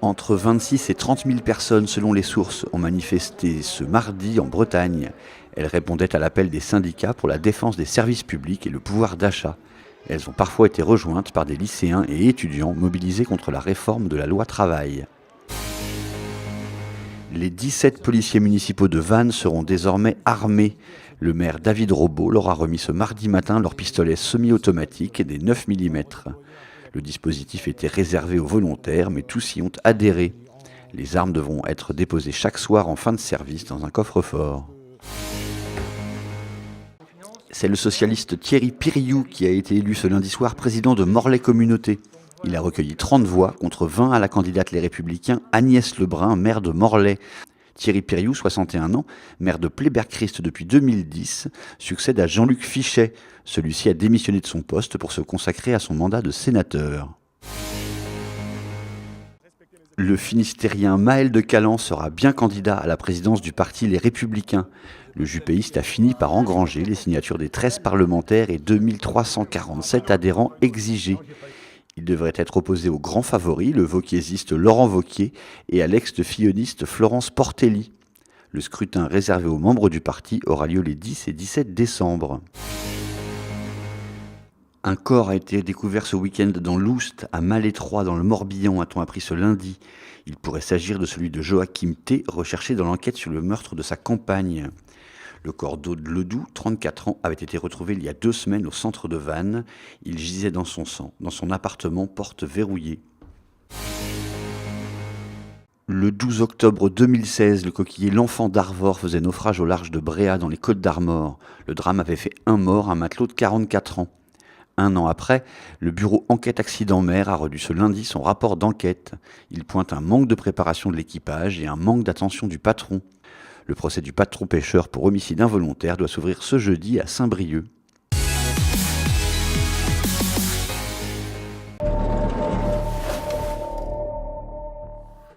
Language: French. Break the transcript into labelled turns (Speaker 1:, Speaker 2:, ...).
Speaker 1: Entre 26 et 30 000 personnes, selon les sources, ont manifesté ce mardi en Bretagne. Elles répondaient à l'appel des syndicats pour la défense des services publics et le pouvoir d'achat. Elles ont parfois été rejointes par des lycéens et étudiants mobilisés contre la réforme de la loi travail. Les 17 policiers municipaux de Vannes seront désormais armés. Le maire David Robot leur a remis ce mardi matin leur pistolet semi-automatique des 9 mm. Le dispositif était réservé aux volontaires, mais tous y ont adhéré. Les armes devront être déposées chaque soir en fin de service dans un coffre-fort. C'est le socialiste Thierry Piriou qui a été élu ce lundi soir président de Morlaix Communauté. Il a recueilli 30 voix contre 20 à la candidate Les Républicains Agnès Lebrun, maire de Morlaix. Thierry Piriou, 61 ans, maire de Pleyber-Christ depuis 2010, succède à Jean-Luc Fichet. Celui-ci a démissionné de son poste pour se consacrer à son mandat de sénateur. Le Finistérien Maël de Calan sera bien candidat à la présidence du parti Les Républicains. Le jupéiste a fini par engranger les signatures des 13 parlementaires et 2347 adhérents exigés. Il devrait être opposé au grand favori, le vauquiésiste Laurent Wauquiez, et à l'ex-filloniste Florence Portelli. Le scrutin réservé aux membres du parti aura lieu les 10 et 17 décembre. Un corps a été découvert ce week-end dans l'Oust, à Malétroit, dans le Morbihan, a-t-on appris ce lundi. Il pourrait s'agir de celui de Joachim T., recherché dans l'enquête sur le meurtre de sa compagne. Le corps d'Aude Ledoux, 34 ans, avait été retrouvé il y a 2 semaines au centre de Vannes. Il gisait dans son sang, dans son appartement, porte verrouillée. Le 12 octobre 2016, le coquiller L'Enfant d'Arvor faisait naufrage au large de Bréhat, dans les Côtes-d'Armor. Le drame avait fait un mort, un matelot de 44 ans. Un an après, le bureau Enquête Accident Mer a rendu ce lundi son rapport d'enquête. Il pointe un manque de préparation de l'équipage et un manque d'attention du patron. Le procès du patron pêcheur pour homicide involontaire doit s'ouvrir ce jeudi à Saint-Brieuc.